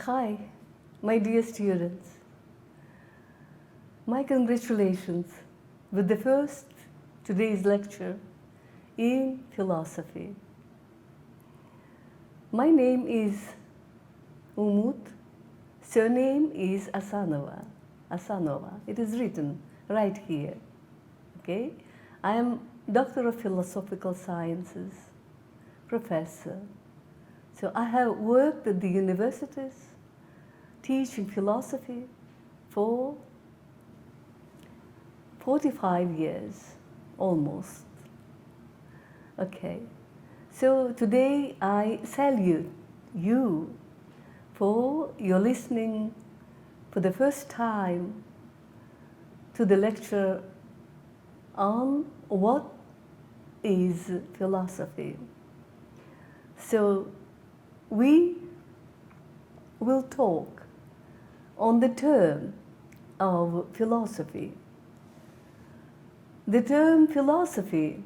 Hi, my dear students. My congratulations with the first today's lecture in philosophy. My name is Umut, surname is Assanova. It is written right here. Okay? I am Doctor of Philosophical Sciences, professor. So I have worked at the universities teaching philosophy for 45 years, almost. Okay, so today I salute you for your listening for the first time to the lecture on what is philosophy. So we will talk on the term of philosophy. The term philosophy,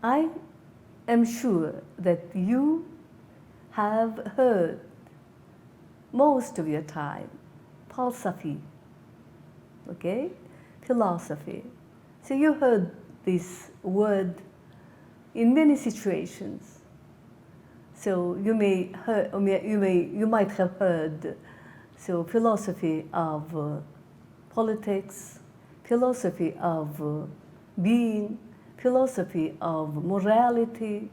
I am sure that you have heard most of your time, philosophy, okay? Philosophy. So you heard this word in many situations. So you might have heard so philosophy of politics, philosophy of being, philosophy of morality,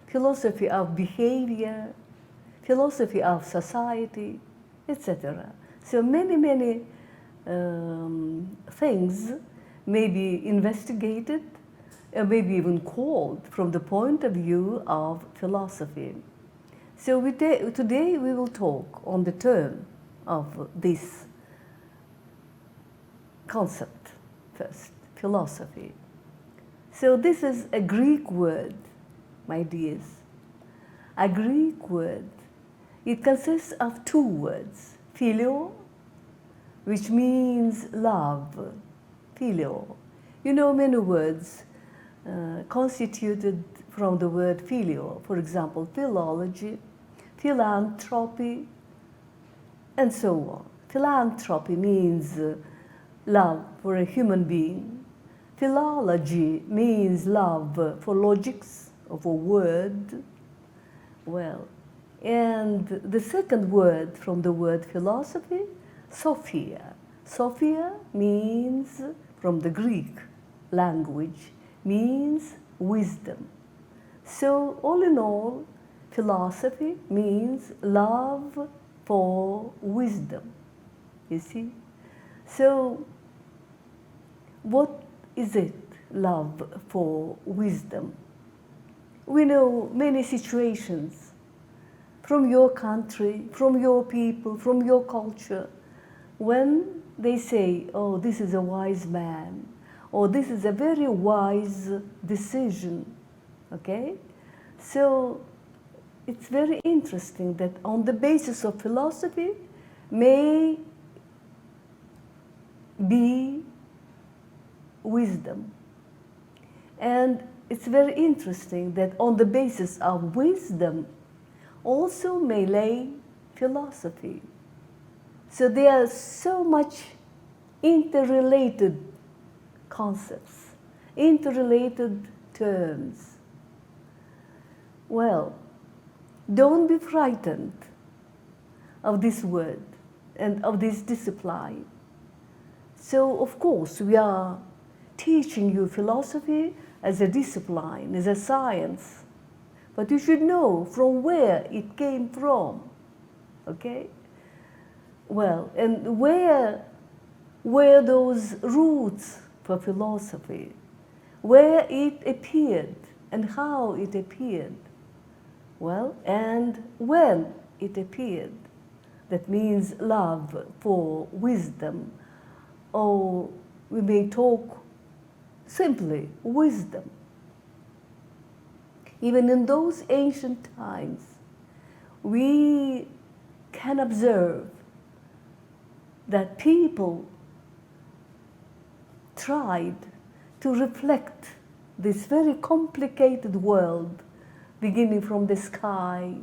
philosophy of behavior, philosophy of society, etc. So many things may be investigated, maybe even called from the point of view of philosophy. So today we will talk on the term of this concept first, philosophy. So this is a Greek word, my dears. A Greek word. It consists of two words, phileo, which means love, phileo. You know many words constituted from the word phileo, for example, philology, philanthropy, and so on. Philanthropy means love for a human being. Philology means love for logics of a word. Well, and the second word from the word philosophy, Sophia. Sophia means, from the Greek language, means wisdom. So all in all, philosophy means love for wisdom, you see? So what is it, love for wisdom? We know many situations from your country, from your people, from your culture, when they say, oh, this is a wise man, or this is a very wise decision, okay? So it's very interesting that on the basis of philosophy may be wisdom. And it's very interesting that on the basis of wisdom also may lay philosophy. So they are so much interrelated concepts, interrelated terms. Well, don't be frightened of this word and of this discipline. So, of course, we are teaching you philosophy as a discipline, as a science. But you should know from where it came from, okay? Well, and where were those roots for philosophy, where it appeared and how it appeared. Well, and when it appeared. That means love for wisdom, or we may talk simply wisdom. Even in those ancient times, we can observe that people tried to reflect this very complicated world, beginning from the sky,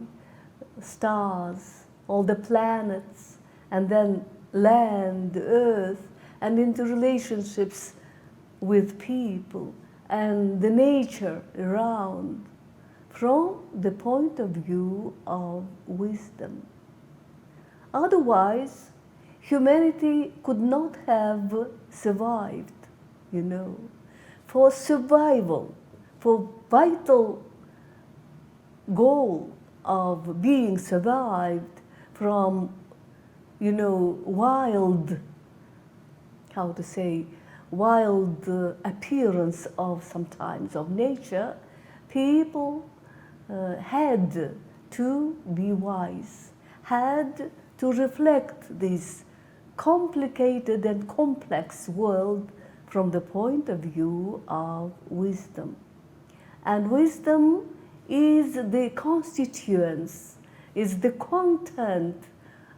stars, all the planets, and then land, earth, and into relationships with people and the nature around from the point of view of wisdom. Otherwise, humanity could not have survived, you know. For survival, for vital goal of being survived from, you know, wild, how to say, wild appearance of sometimes of nature, people had to be wise, had to reflect this complicated and complex world from the point of view of wisdom. And wisdom is the constituents, is the content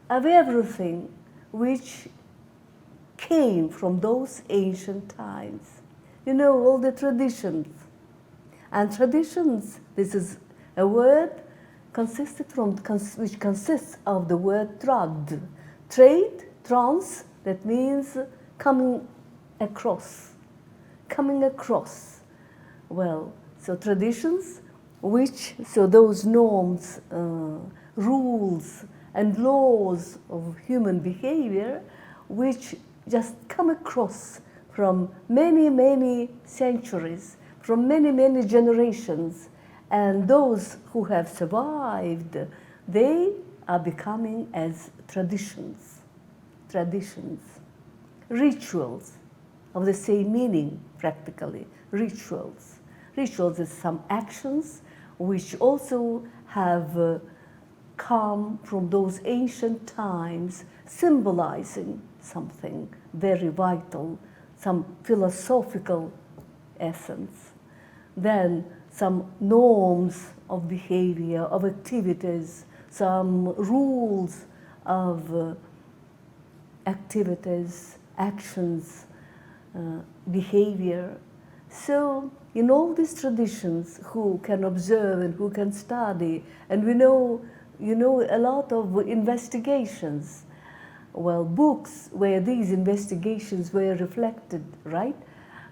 of everything which came from those ancient times. You know, all the traditions. And traditions, this is a word which consists of the word trad. Trade, trans, that means coming across. Coming across. Well, so traditions, so those norms, rules, and laws of human behavior, which just come across from many, many centuries, from many, many generations. And those who have survived, they are becoming as traditions, rituals of the same meaning, practically, rituals. Rituals is some actions which also have come from those ancient times, symbolizing something very vital, some philosophical essence. Then some norms of behavior, of activities, some rules of activities, actions, behavior. So in all these traditions, who can observe and who can study, and we know, you know, a lot of investigations, well, books where these investigations were reflected, right?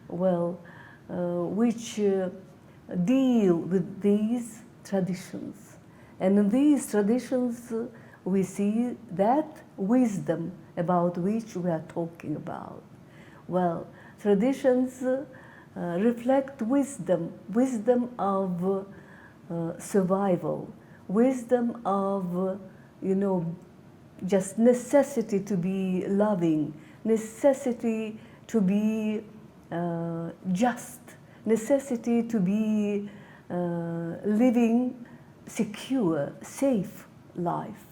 Well, which deal with these traditions. And in these traditions, we see that wisdom about which we are talking about. Well, traditions reflect wisdom, wisdom of survival, wisdom of, you know, just necessity to be loving, necessity to be just, necessity to be living secure, safe life.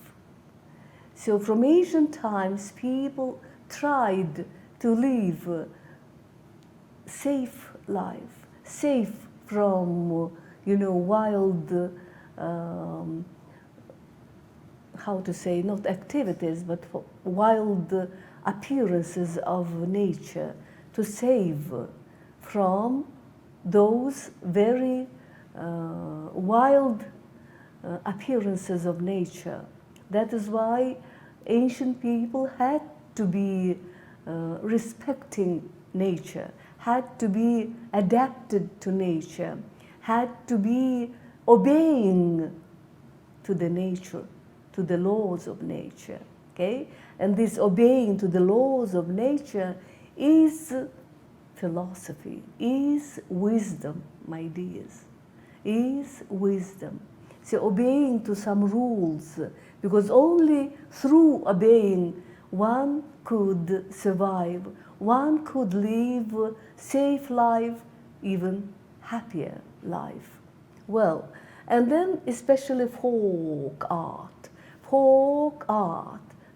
So from ancient times, people tried to live safe life, safe from, you know, wild, how to say, not activities, but wild appearances of nature, to save from those very wild appearances of nature. That is why ancient people had to be respecting nature, had to be adapted to nature, had to be obeying to the nature, to the laws of nature, okay? And this obeying to the laws of nature is philosophy, is wisdom, my dears, is wisdom. So obeying to some rules, because only through obeying one could survive, one could live safe life, even happier life. Well, and then especially folk art,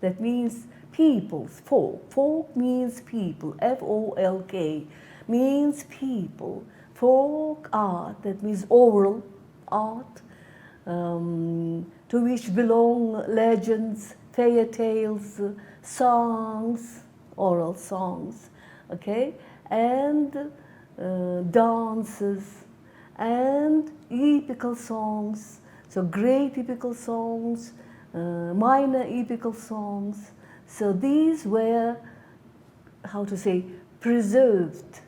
that means people's, folk means people, F-O-L-K, means people. Folk art, that means oral art, to which belong legends, fairy tales, songs, oral songs, okay, and dances, and epical songs, so great epical songs minor epical songs. So these were, how to say, preserved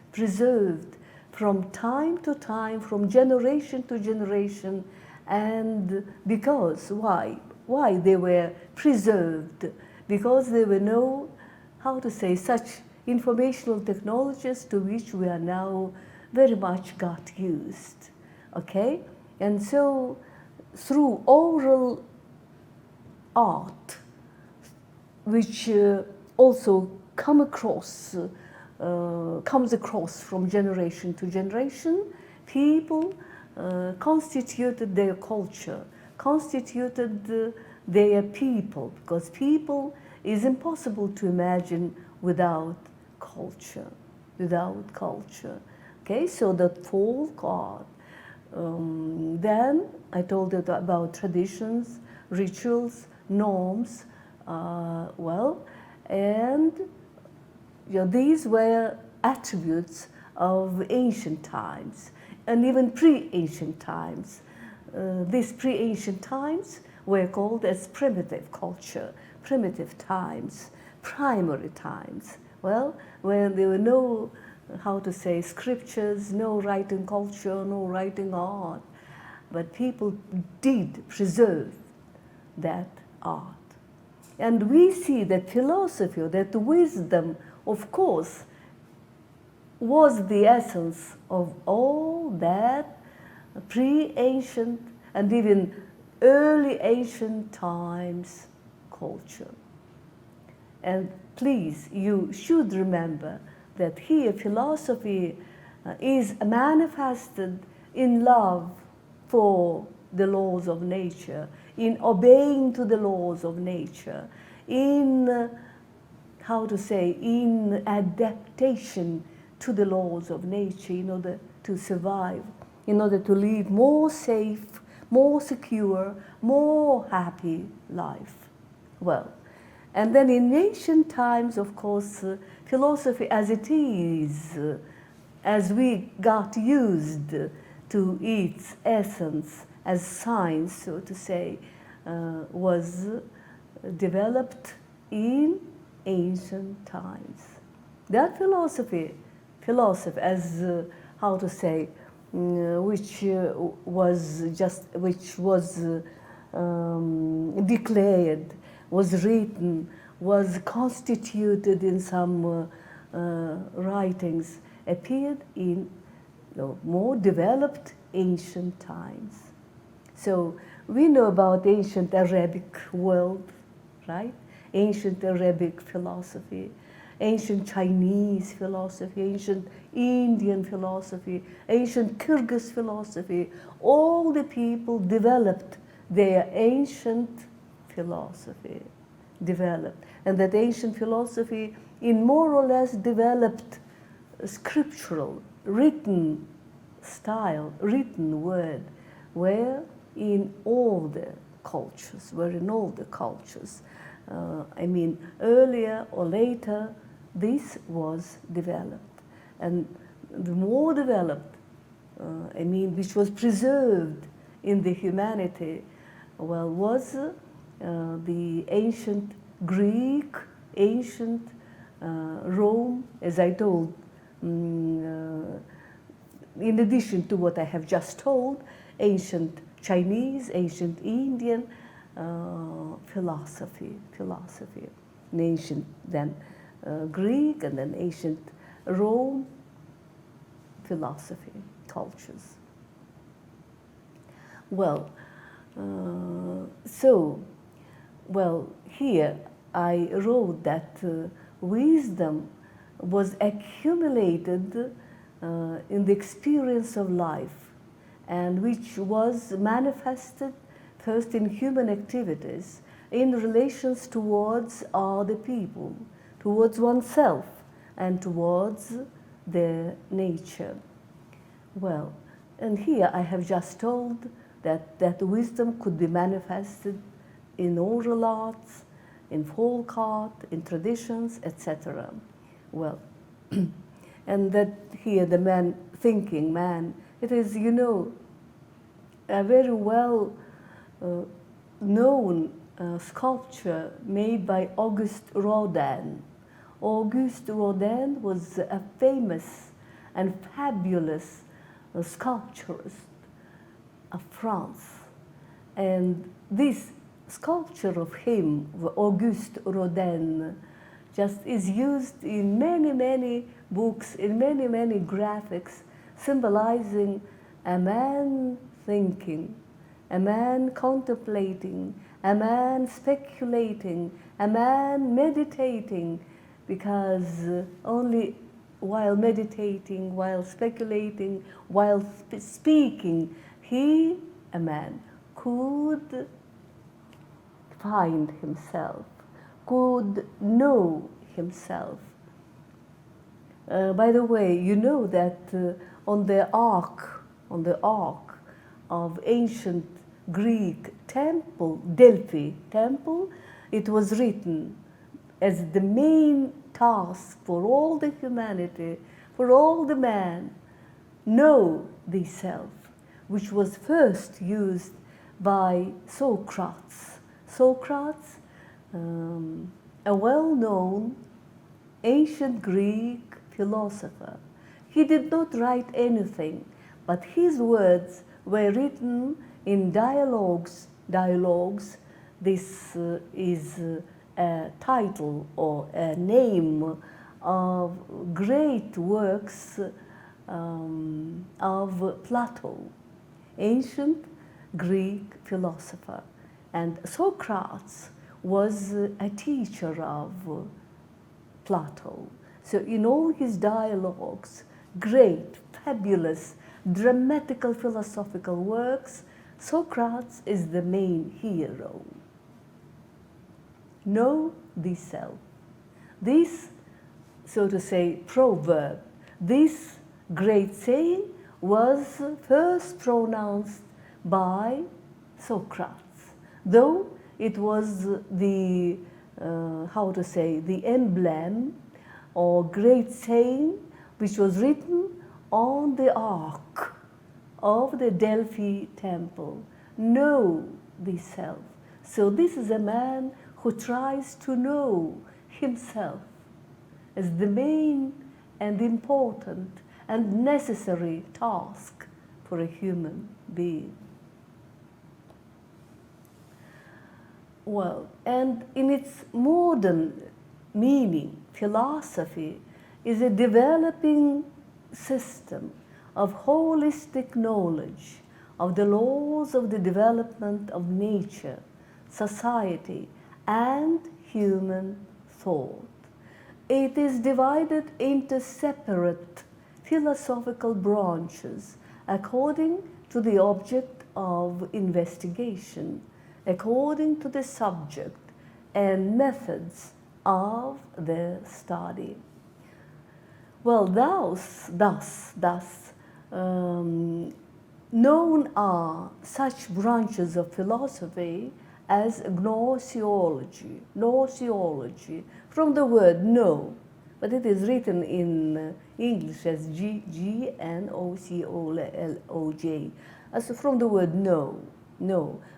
from time to time, from generation to generation. And because, why they were preserved? Because there were no, how to say, such informational technologies to which we are now very much got used, okay? And so through oral art, which also comes across from generation to generation, people constituted their culture, constituted their people, because people is impossible to imagine without culture, Okay, so the folk art. Then I told you about traditions, rituals, norms, and these were attributes of ancient times, and even pre-ancient times. These pre-ancient times were called as primitive culture, primitive times, primary times. Well, when there were no, how to say, scriptures, no writing culture, no writing art, but people did preserve that art. And we see that philosophy, that wisdom, of course, was the essence of all that pre-ancient and even early ancient times culture. And please, you should remember that here philosophy is manifested in love for the laws of nature, in obeying to the laws of nature, in, how to say, in adaptation to the laws of nature in order to survive, in order to live more safe, more secure, more happy life. Well, and then in ancient times, of course, philosophy as it is, as we got used to its essence as science, so to say, was developed in ancient times. That philosophy as, how to say, which was declared, was written, was constituted in some writings, appeared in more developed ancient times. So we know about ancient Arabic world, right? Ancient Arabic philosophy, ancient Chinese philosophy, ancient Indian philosophy, ancient Kyrgyz philosophy. All the people developed their ancient philosophy, and that ancient philosophy in more or less developed scriptural, written style, written word, were in all the cultures, I mean, earlier or later, this was developed. And the more developed, which was preserved in the humanity, was the ancient Greek, ancient Rome, as I told, in addition to what I have just told, ancient Chinese, ancient Indian philosophy, and ancient then Greek, and then ancient Rome philosophy, cultures. Here I wrote that wisdom was accumulated in the experience of life, and which was manifested first in human activities, in relations towards other people, towards oneself, and towards their nature. And here I have just told that wisdom could be manifested in oral arts, in folk art, in traditions, etc. And that here the thinking man, it is, a very well known sculpture made by Auguste Rodin. Auguste Rodin was a famous and fabulous sculpturist of France. And this sculpture of him, Auguste Rodin, just is used in many, many books, in many, many graphics, symbolizing a man thinking, a man contemplating, a man speculating, a man meditating, because only while meditating, while speculating, while speaking, he, a man, could find himself, could know himself. By the way, you know that on the ark of ancient Greek temple, Delphi temple, it was written as the main task for all the humanity, for all the man, know thyself, which was first used by Socrates. Socrates, a well-known ancient Greek philosopher. He did not write anything, but his words were written in dialogues. This is a title or a name of great works of Plato, ancient Greek philosopher. And Socrates was a teacher of Plato. So in all his dialogues, great, fabulous, dramatical philosophical works, Socrates is the main hero. Know thyself. This, so to say, proverb, this great saying was first pronounced by Socrates, though it was the, the emblem or great saying which was written on the ark of the Delphi temple. Know thyself. So this is a man who tries to know himself as the main and important and necessary task for a human being. Well, and in its modern meaning, philosophy is a developing system of holistic knowledge of the laws of the development of nature, society, and human thought. It is divided into separate philosophical branches according to the object of investigation, according to the subject and methods of the study. Well, thus, known are such branches of philosophy as gnoseology, from the word know, but it is written in English as G-N-O-C-O-L-O-J, as from the word know,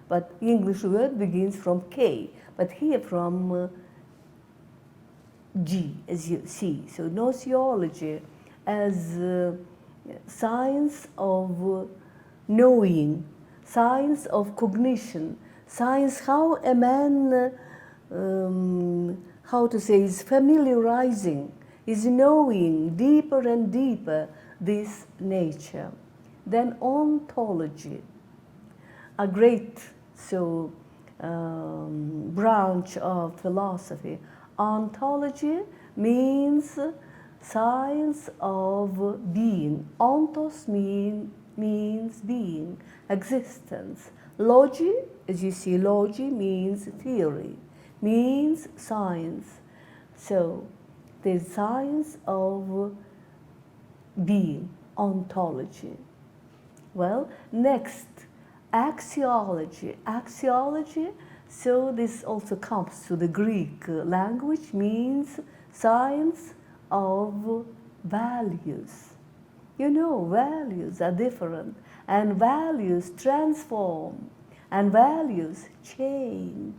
but English word begins from K, but here from G, as you see. So gnoseology as science of knowing, science of cognition, science how a man, is familiarizing, is knowing deeper and deeper this nature. Then ontology, a great branch of philosophy. Ontology means science of being. Ontos means being, existence. Logy, as you see, logy means theory, means science. So the science of being, ontology. Well, next, axiology. Axiology, so this also comes to the Greek language, means science of values. You know, values are different, and values transform, and values change.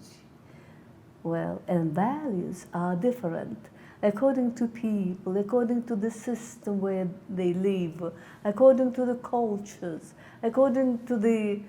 Well, and values are different according to people, according to the system where they live, according to the cultures, according to the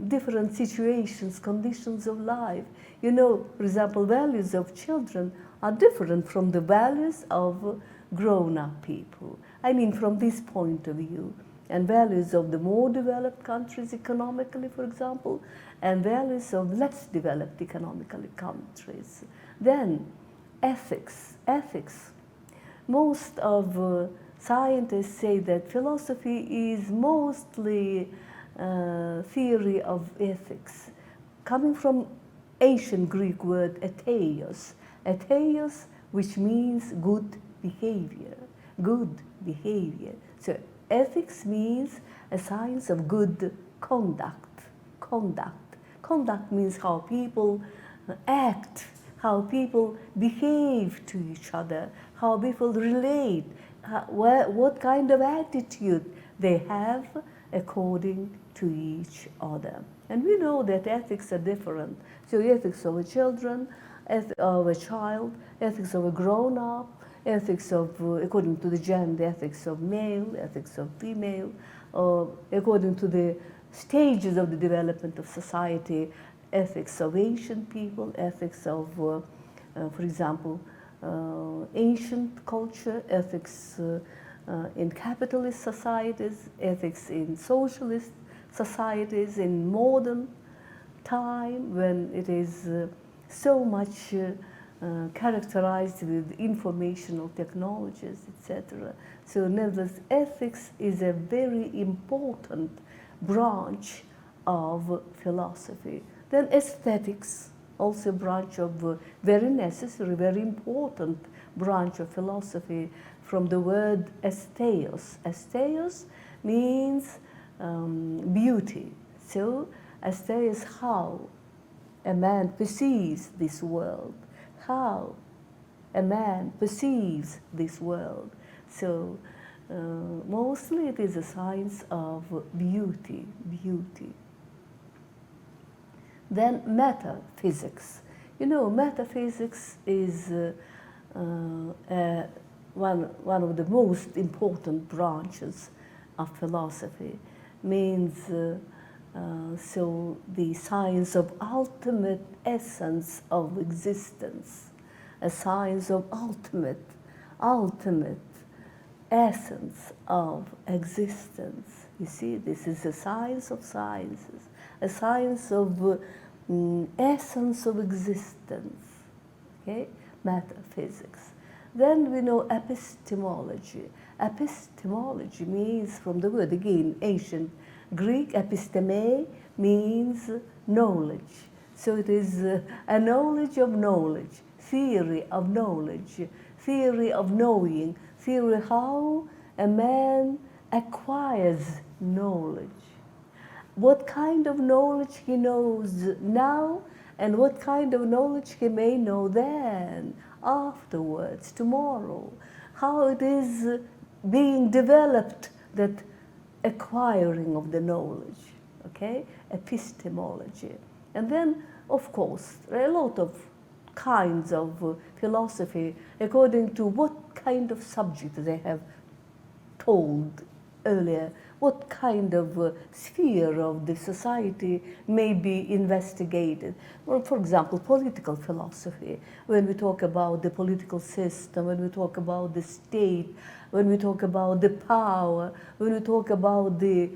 different situations, conditions of life. You know, for example, values of children are different from the values of grown-up people. I mean, from this point of view. And values of the more developed countries economically, for example, and values of less developed economically countries. Then, ethics. Most of scientists say that philosophy is mostly theory of ethics, coming from ancient Greek word atheos, which means good behavior. So ethics means a science of good conduct. Conduct means how people act, how people behave to each other, how people relate, what kind of attitude they have according to each other. And we know that ethics are different. So ethics of a children, of a child, ethics of a grown-up, ethics of, according to the gender, ethics of male, ethics of female, according to the stages of the development of society, ethics of ancient people, ethics of, for example, ancient culture, ethics in capitalist societies, ethics in socialist societies, in modern time when it is so much characterized with informational technologies, etc. So nevertheless, ethics is a very important branch of philosophy. Then aesthetics, also a branch of very necessary, very important branch of philosophy from the word aestheos. Aestheos means beauty. So aestheos, how a man perceives this world, how a man perceives this world. So mostly it is a science of beauty. Then metaphysics. You know, metaphysics is one of the most important branches of philosophy. Means so the science of ultimate essence of existence, a science of ultimate essence of existence. You see, this is a science of sciences, a science of essence of existence, okay? Metaphysics. Then we know epistemology. Epistemology means, from the word again, ancient Greek, episteme means knowledge. So it is a knowledge of knowledge, theory of knowledge, theory of knowing, theory how a man acquires knowledge. What kind of knowledge he knows now and what kind of knowledge he may know then, afterwards, tomorrow. How it is being developed, that acquiring of the knowledge, okay? Epistemology. And then, of course, there are a lot of kinds of philosophy according to what kind of subject they have told earlier, what kind of sphere of the society may be investigated. Well, for example, political philosophy, when we talk about the political system, when we talk about the state, when we talk about the power, when we talk about the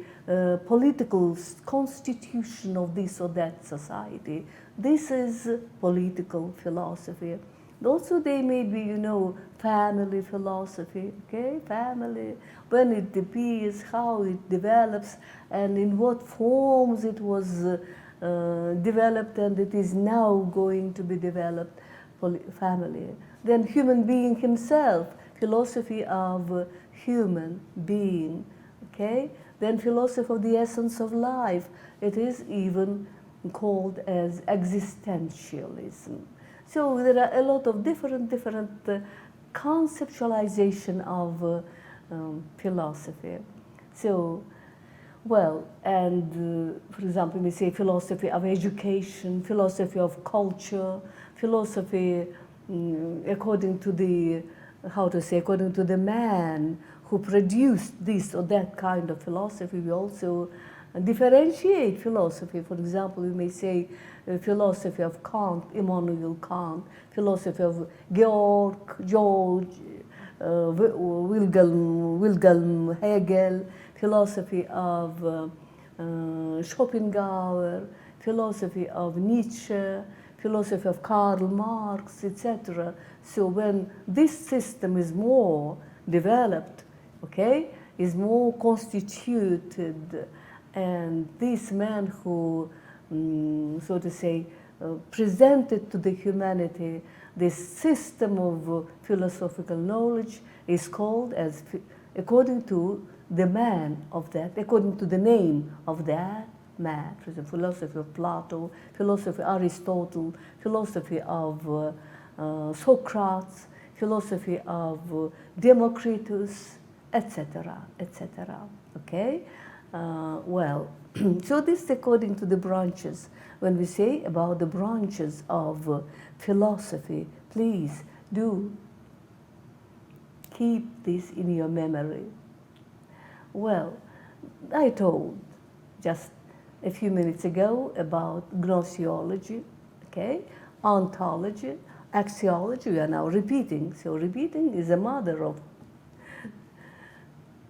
political constitution of this or that society, this is political philosophy. Also, they may be, you know, family philosophy, okay? Family, when it appears, how it develops, and in what forms it was developed, and it is now going to be developed, family. Then human being himself, philosophy of human being, okay? Then philosophy of the essence of life. It is even called as existentialism. So there are a lot of different conceptualization of philosophy. So Well, and for example, we say philosophy of education, philosophy of culture, philosophy according to the, how to say, according to the man who produced this or that kind of philosophy. We also differentiate philosophy. For example, we may say philosophy of Kant, Immanuel Kant, philosophy of George Wilhelm Hegel, philosophy of Schopenhauer, philosophy of Nietzsche, philosophy of Karl Marx, etc. So when this system is more developed, okay, is more constituted, and this man who, so to say, presented to the humanity this system of philosophical knowledge is called as, according to the man of that, according to the name of that man. For example, philosophy of Plato, philosophy of Aristotle, philosophy of Socrates, philosophy of Democritus, etc., etc. Okay? Well, so this is according to the branches. When we say about the branches of philosophy, please do keep this in your memory. Well, I told just a few minutes ago about gnoseology, okay, ontology, axiology. We are now repeating. So repeating is a mother of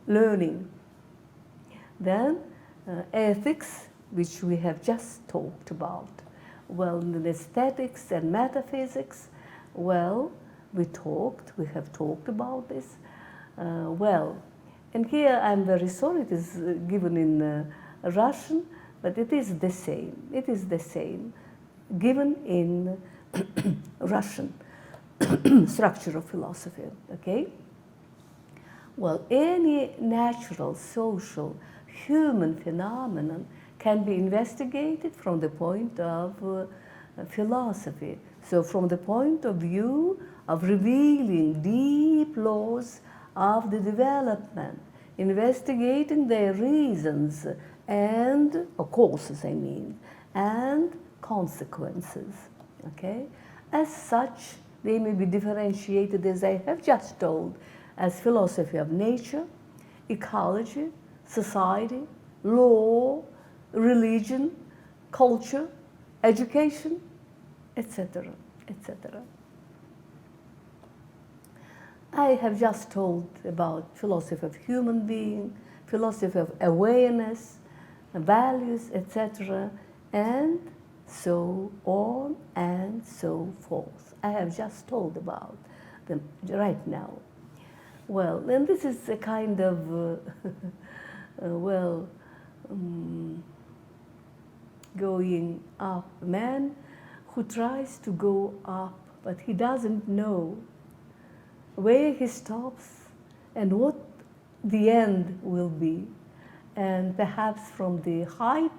learning. Then ethics, which we have just talked about. Well, in aesthetics and metaphysics, well, we have talked about this. Well, and here I'm very sorry, it is given in Russian, but it is the same. It is the same, given in Russian structure of philosophy, okay? Well, any natural, social, human phenomenon can be investigated from the point of philosophy. So from the point of view of revealing deep laws of the development, investigating their reasons and, or causes, I mean, and consequences, okay? As such, they may be differentiated, as I have just told, as philosophy of nature, ecology, society, law, religion, culture, education, etc., etc. I have just told about philosophy of human being, philosophy of awareness, values, etc., and so on and so forth. I have just told about them right now. Well, then this is a kind of, going up, a man who tries to go up, but he doesn't know where he stops and what the end will be. And perhaps from the height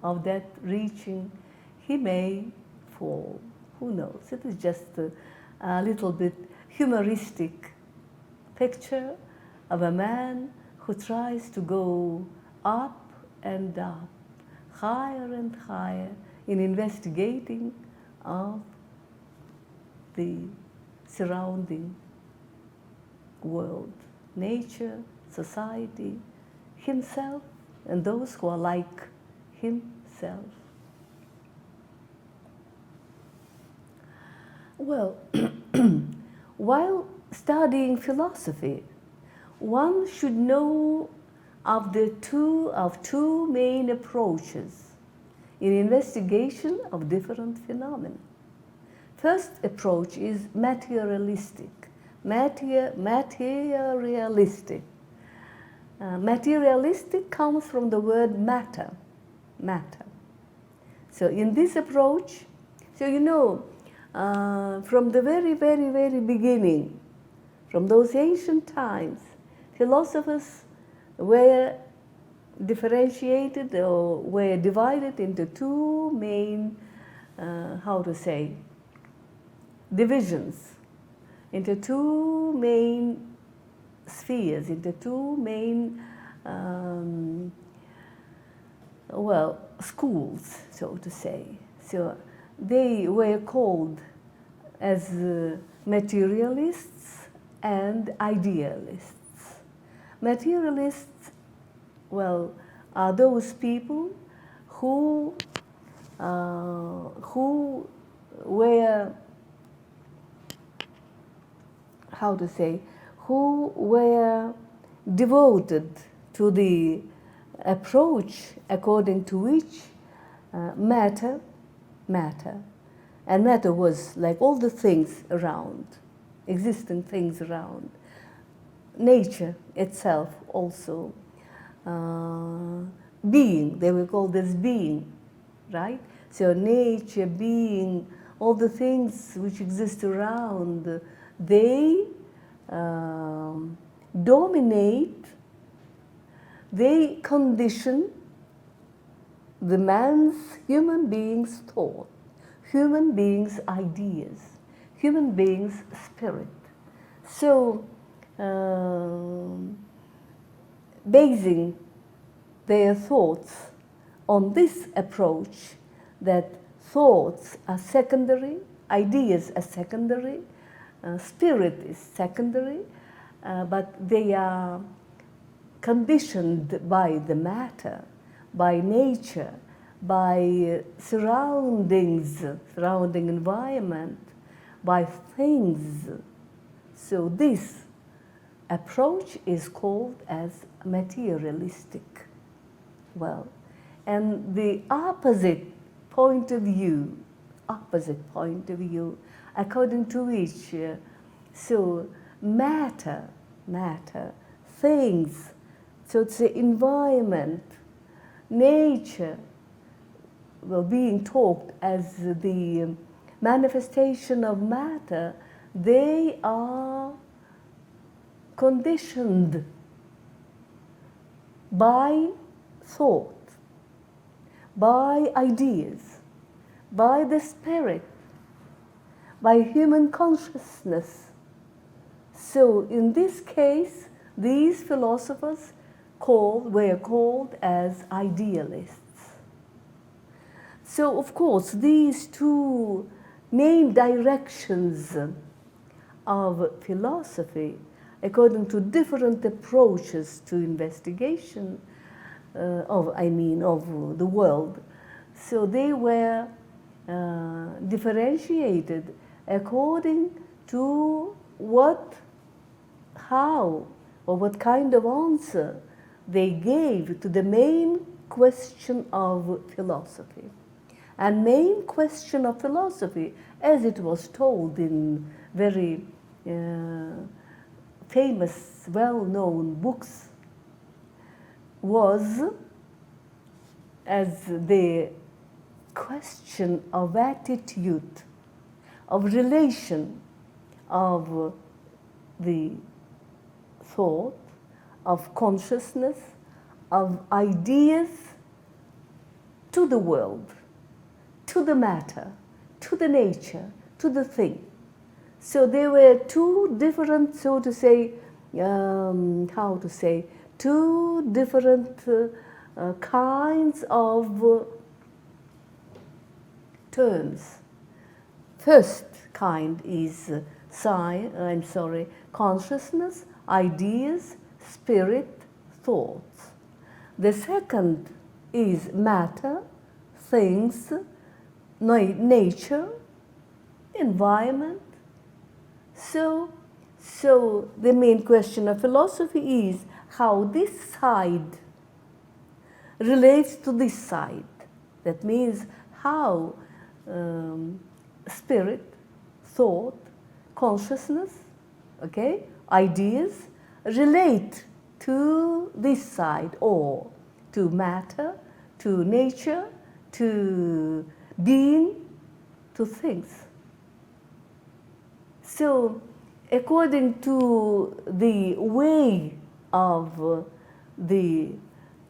of that reaching, he may fall. Who knows? It is just a little bit humoristic picture of a man who tries to go up and up, higher and higher, in investigating of the surrounding world, nature, society, himself, and those who are like himself. Well, while studying philosophy, one should know of two main approaches in investigation of different phenomena. First approach is materialistic. Materialistic. Materialistic comes from the word matter. Matter. So in this approach, so you know, from the very, very, very beginning, from those ancient times, philosophers were differentiated or were divided into two main, divisions, into two main spheres, into two main well, schools, so to say. So they were called as materialists and idealists. Materialists, well, are those people who were, how to say, who were devoted to the approach according to which matter, and matter was like all the things around, existing things around, nature itself also, being, they were called as being, right? So nature, being, all the things which exist around, they dominate, they condition the human being's thought, human being's ideas, human being's spirit. So, basing their thoughts on this approach, that thoughts are secondary, ideas are secondary, spirit is secondary, but they are conditioned by the matter, by nature, by surroundings, surrounding environment, by things. So this approach is called as materialistic. Well, and the opposite point of view, according to which, so matter, things, so it's the environment, nature, well, being talked as the manifestation of matter, they are conditioned by thought, by ideas, by the spirit, by human consciousness. So in this case, these philosophers were called as idealists. So of course, these two main directions of philosophy, according to different approaches to investigation of the world, so they were differentiated according to what kind of answer they gave to the main question of philosophy. And main question of philosophy, as it was told in very famous, well-known books, was as the question of attitude, of relation of the thought, of consciousness, of ideas to the world, to the matter, to the nature, to the thing. So there were two different, so to say, two different kinds of terms. First kind is consciousness, ideas, spirit, thoughts. The second is matter, things, nature, environment. So the main question of philosophy is how this side relates to this side. That means how spirit, thought, consciousness, ideas relate to this side, or to matter, to nature, to being, to things. So according to the way of the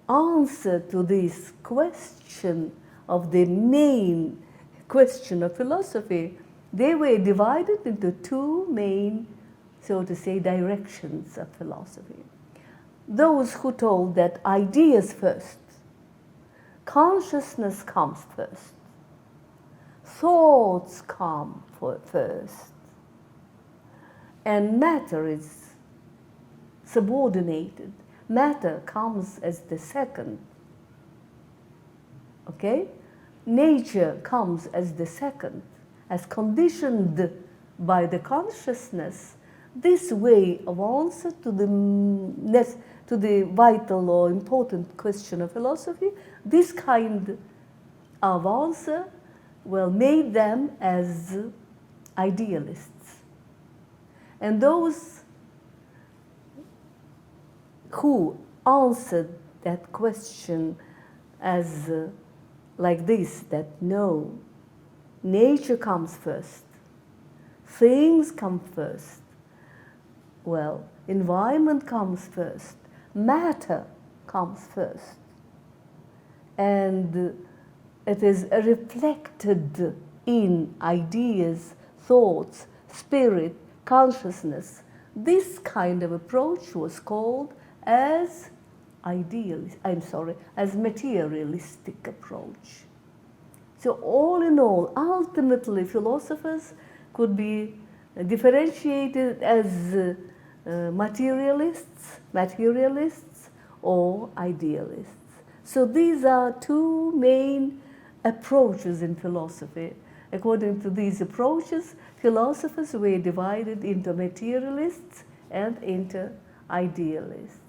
answer to this question of the main question of philosophy, they were divided into two main, so to say, directions of philosophy. Those who told that ideas first, consciousness comes first, thoughts come first, and matter is subordinated. Matter comes as the second, okay? Nature comes as the second, as conditioned by the consciousness. This way of answer to the vital or important question of philosophy, this kind of answer, well, made them as idealists. And those who answered that question as like this, that no, nature comes first, things come first, well, environment comes first, matter comes first, and it is reflected in ideas, thoughts, spirit, consciousness. This kind of approach was called as as materialistic approach. So all in all, ultimately philosophers could be differentiated as materialists or idealists. So these are two main approaches in philosophy. According to these approaches, philosophers were divided into materialists and into idealists.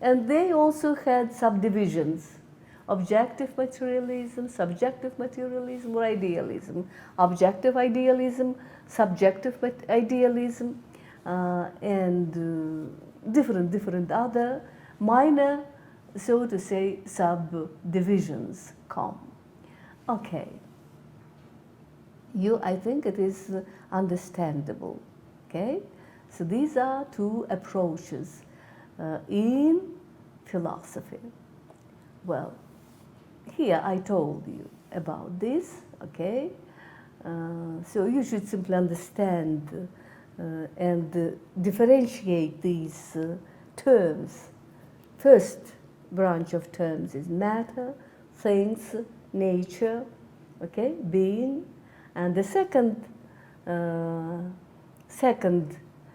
And they also had subdivisions: objective materialism, subjective materialism, or idealism. Objective idealism, subjective idealism, and different other minor, so to say, subdivisions come. Okay. I think it is understandable. Okay? So these are two approaches in philosophy. Well, here I told you about this, okay? So you should simply understand and differentiate these terms. First branch of terms is matter, things, nature, okay, being. And the second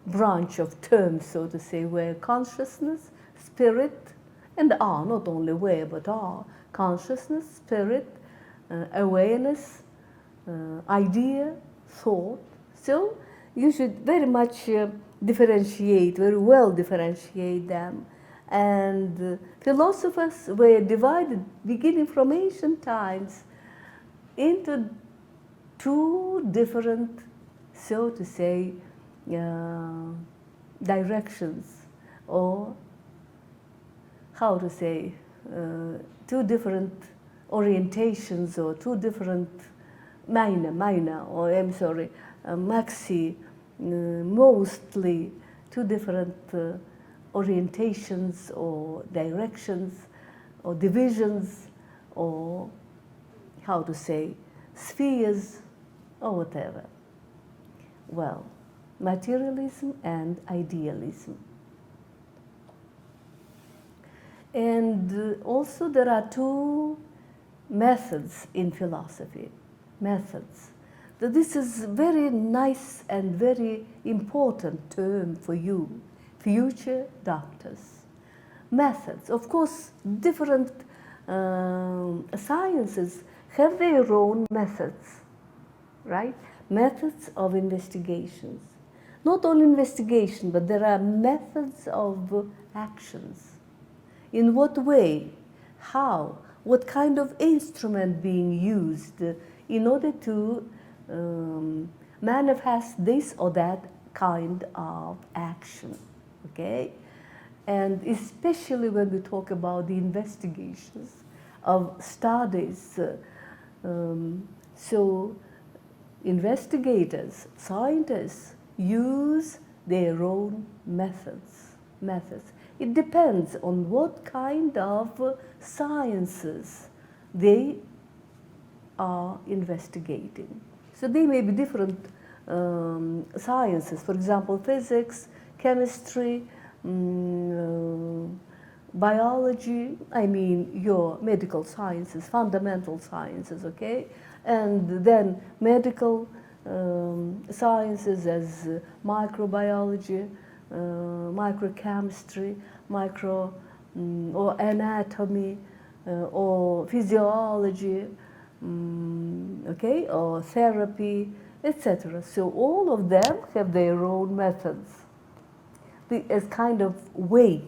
branch of terms, so to say, were consciousness, spirit, and are, not only were, but are, consciousness, spirit, awareness, idea, thought. So you should very much differentiate, very well differentiate them. And philosophers were divided, beginning from ancient times, into two different, so to say, directions, or how to say, two different orientations, or two different mostly two different orientations or directions or divisions, or how to say, spheres or whatever. Well, materialism and idealism. And also there are two methods in philosophy. Methods. So this is very nice and very important term for you, future doctors. Methods. Of course, different sciences have their own methods, right? Methods of investigations. Not only investigation, but there are methods of actions. In what way, how, what kind of instrument being used in order to manifest this or that kind of action, okay? And especially when we talk about the investigations of studies, so investigators, scientists use their own methods. It depends on what kind of sciences they are investigating. So they may be different sciences, for example, physics, chemistry, biology, I mean your medical sciences, fundamental sciences, okay? And then medical sciences as microbiology, microchemistry, or anatomy, or physiology, okay, or therapy, etc. So all of them have their own methods. As kind of way,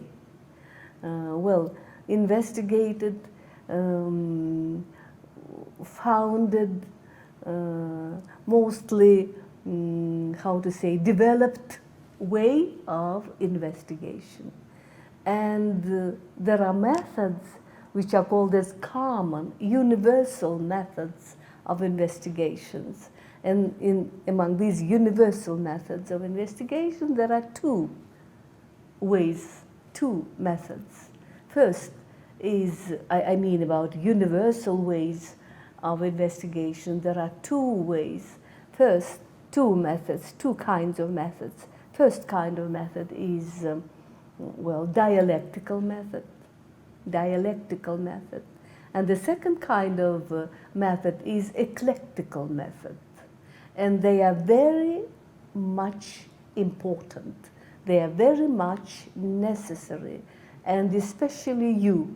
investigated, founded, mostly, developed way of investigation. And there are methods which are called as common, universal methods of investigations. And among these universal methods of investigation, there are two methods. First is, I mean about universal ways of investigation. There are two ways. First, two methods, two kinds of methods. First kind of method is, dialectical method. Dialectical method. And the second kind of method is eclectical method. And they are very much important. They are very much necessary, and especially you,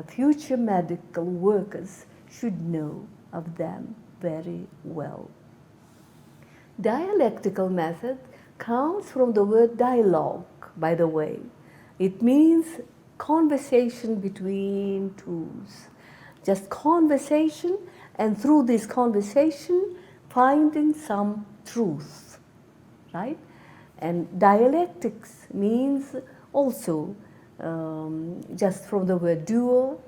future medical workers, should know of them very well. Dialectical method comes from the word dialogue, by the way. It means conversation between twos. Just conversation, and through this conversation, finding some truth, right? And dialectics means also, just from the word duo,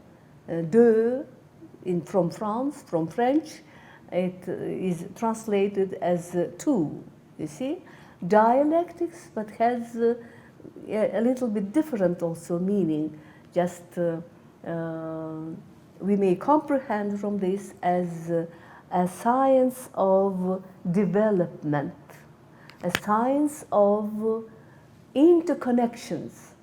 from France, from French, it is translated as two, you see. Dialectics, but has a little bit different also meaning. Just we may comprehend from this as a science of development, a science of interconnections,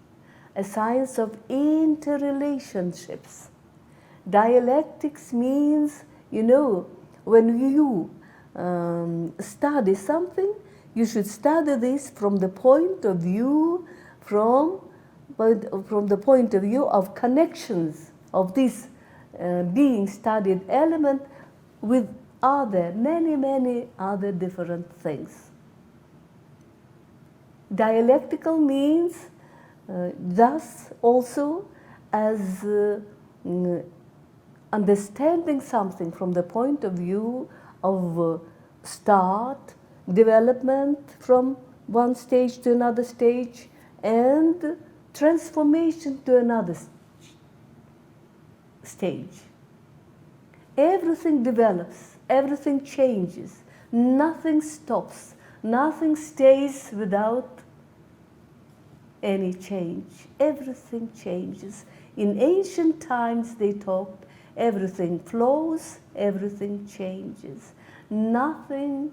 a science of interrelationships. Dialectics means, when you study something, you should study this from the point of view, from the point of view of connections of this being studied element with many other different things. Dialectical means thus also as understanding something from the point of view of start, development from one stage to another stage, and transformation to another stage. Everything develops, everything changes, nothing stops, nothing stays without any change. Everything changes. In ancient times they talked, everything flows, everything changes. Nothing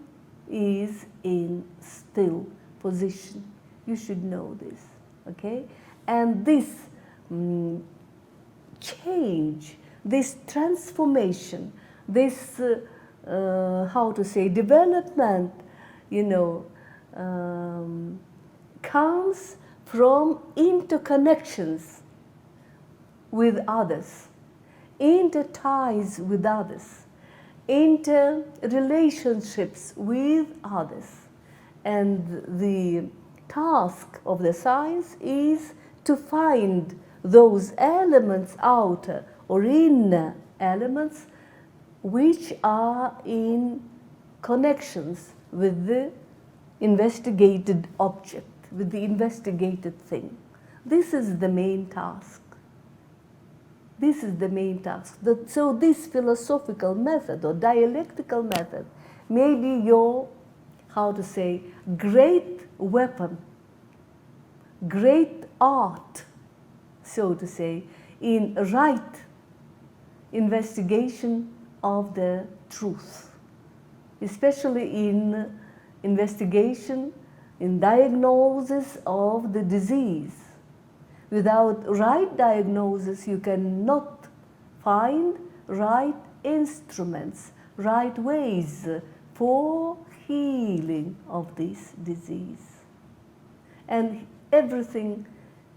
is in still position. You should know this, okay? And this change, this transformation, this, development, comes from interconnections with others, interties with others, interrelationships with others. And the task of the science is to find those elements, outer or inner elements, which are in connections with the investigated object, with the investigated thing. This is the main task. This is the main task. So this philosophical method or dialectical method may be your, great weapon, great art, so to say, in right investigation of the truth, especially in investigation, in diagnosis of the disease. Without right diagnosis, you cannot find right instruments, right ways for healing of this disease. And everything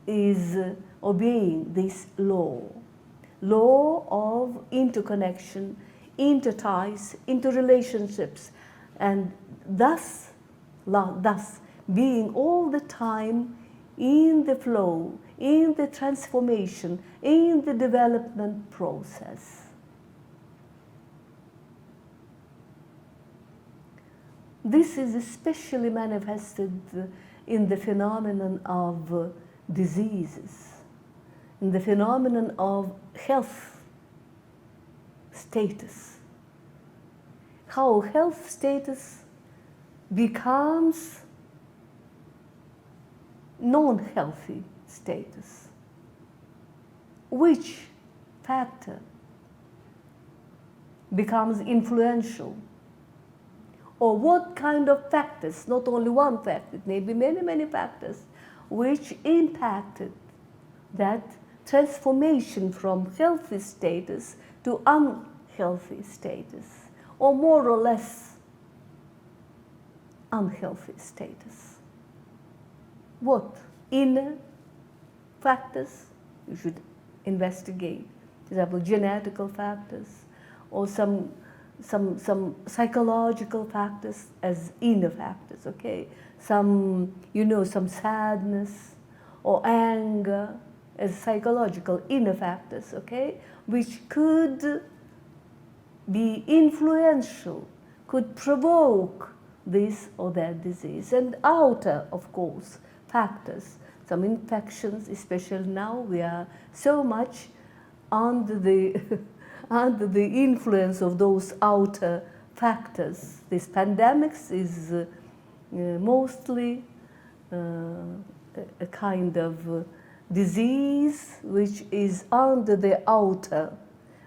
is obeying this law of interconnection, interties, interrelationships, and thus being all the time in the flow, in the transformation, in the development process. This is especially manifested in the phenomenon of diseases, in the phenomenon of health status. How health status becomes non-healthy status. Which factor becomes influential? Or what kind of factors, not only one factor, it may be many, many factors, which impacted that transformation from healthy status to unhealthy status, or more or less unhealthy status. What inner factors you should investigate? For example, genetical factors, or some psychological factors as inner factors, okay? Some sadness or anger as psychological inner factors, okay? Which could be influential, could provoke this or that disease. And outer, of course, factors, some infections, especially now we are so much under the under the influence of those outer factors. This pandemic is mostly a kind of disease which is under the outer.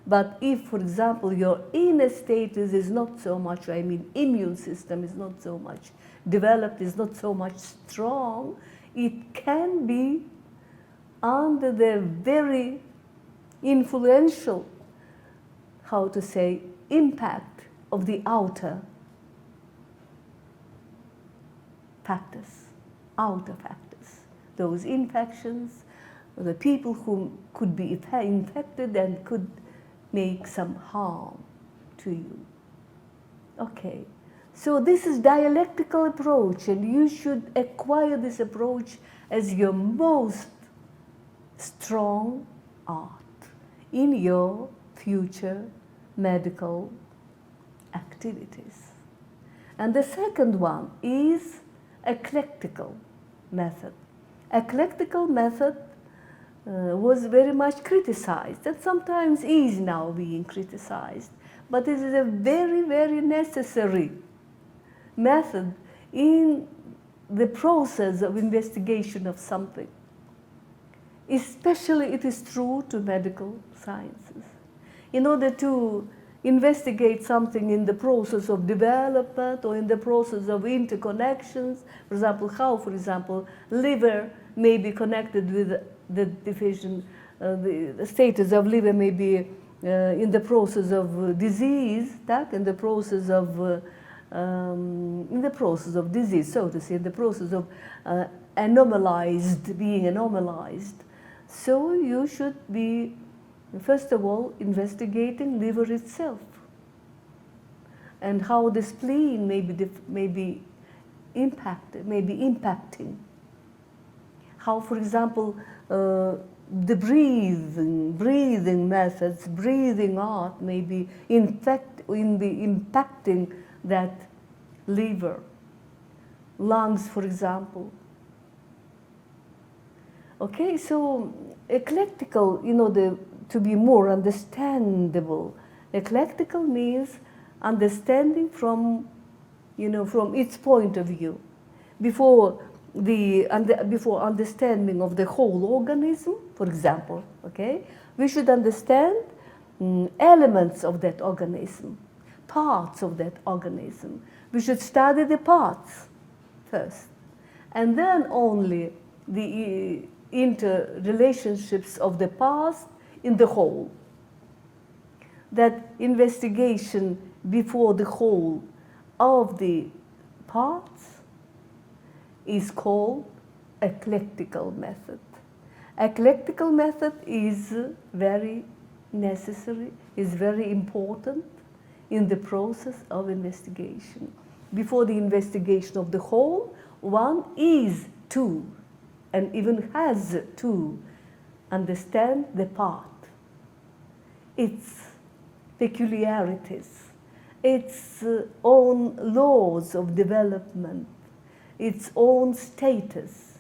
But if, for example, your inner status is not so much, I mean immune system is not so much developed, is not so much strong, it can be under the very influential, how to say, impact of the outer factors, those infections, the people who could be infected and could make some harm to you. Okay, so this is dialectical approach, and you should acquire this approach as your most strong art in your future medical activities. And the second one is eclectical method. Eclectical method was very much criticized, and sometimes is now being criticized, but it is a very, very necessary method in the process of investigation of something. Especially it is true to medical sciences. In order to investigate something in the process of development or in the process of interconnections, for example, how, for example, liver may be connected with the division, the status of liver may be in the process of disease, in the process of disease, so to say, in the process of being anomalized. So you should be, first of all, investigating liver itself and how the spleen may be impacting. How, for example, the breathing methods, breathing art may be impacting that liver, lungs, for example. Okay, so eclectical, to be more understandable, eclectical means understanding from its point of view. Before understanding of the whole organism, for example, okay, we should understand elements of that organism, parts of that organism. We should study the parts first, and then only the interrelationships of the past in the whole. That investigation before the whole of the parts is called eclectical method. Eclectical method is very necessary, is very important in the process of investigation. Before the investigation of the whole, one is to, and even has to, understand the part, its peculiarities, its own laws of development, its own status.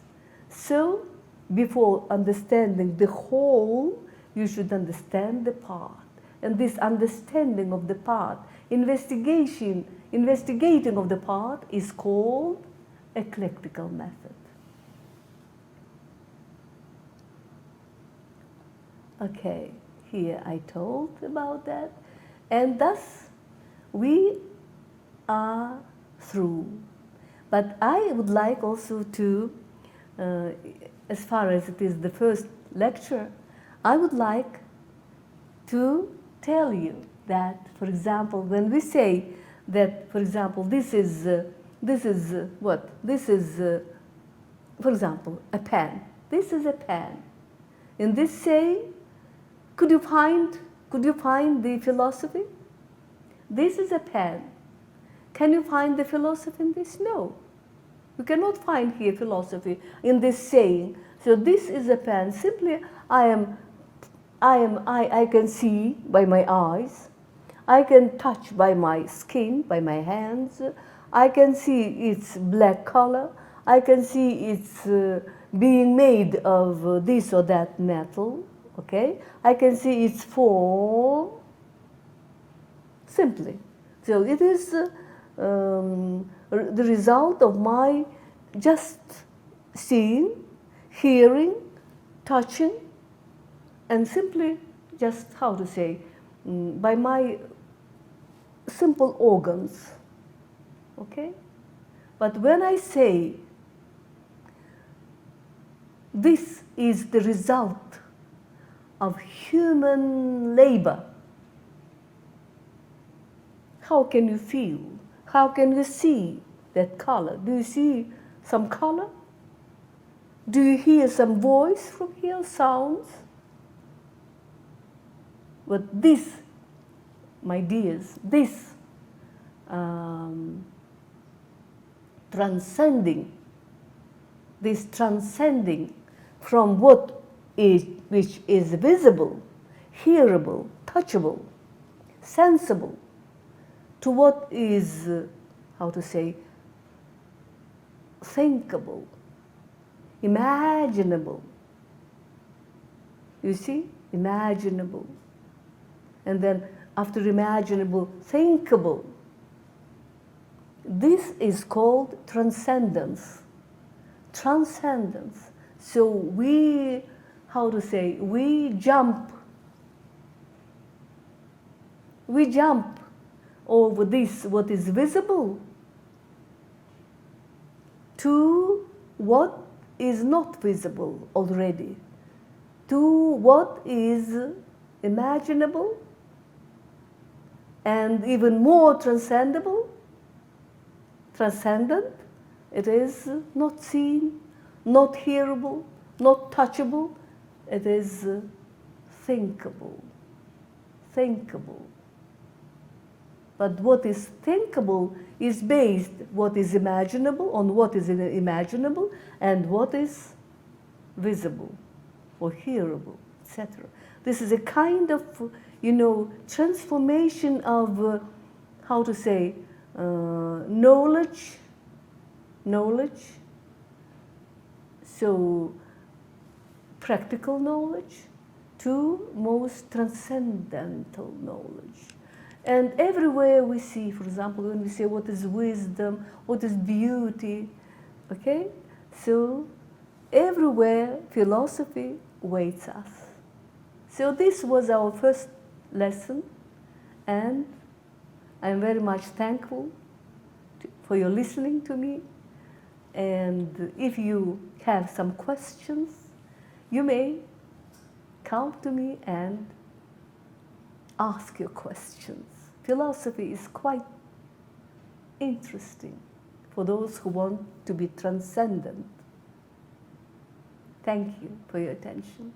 So, before understanding the whole, you should understand the part. And this understanding of the part, investigating of the part is called eclectical method. Okay, here I told about that. And thus, we are through. But I would like also to, as far as it is the first lecture, I would like to tell you that, for example, when we say that, for example, this is what? This is, for example, a pen. This is a pen. In this saying, could you find the philosophy? This is a pen. Can you find the philosophy in this? No. You cannot find here philosophy in this saying. So this is a pen. Simply, I can see by my eyes. I can touch by my skin, by my hands. I can see its black color. I can see it's being made of this or that metal. Okay? I can see its form. Simply. So it is the result of my just seeing, hearing, touching, and simply just, how to say, by my simple organs. Okay? But when I say this is the result of human labor, how can you feel? How can you see that color? Do you see some color? Do you hear some voice from here, sounds? But this, my dears, this transcending from which is visible, hearable, touchable, sensible, to what is, how to say, thinkable, imaginable. You see? Imaginable. And then after imaginable, thinkable. This is called transcendence. Transcendence. So we, how to say, we jump over this, what is visible, to what is not visible already, to what is imaginable and even more transcendent. It is not seen, not hearable, not touchable. It is thinkable. But what is thinkable is based what is imaginable on what is imaginable and what is visible or hearable, etc. This is a kind of, transformation of, how to say, knowledge. So practical knowledge to most transcendental knowledge. And everywhere we see, for example, when we say what is wisdom, what is beauty, okay? So everywhere philosophy waits us. So this was our first lesson, and I'm very much thankful for your listening to me. And if you have some questions, you may come to me and ask your questions. Philosophy is quite interesting for those who want to be transcendent. Thank you for your attention.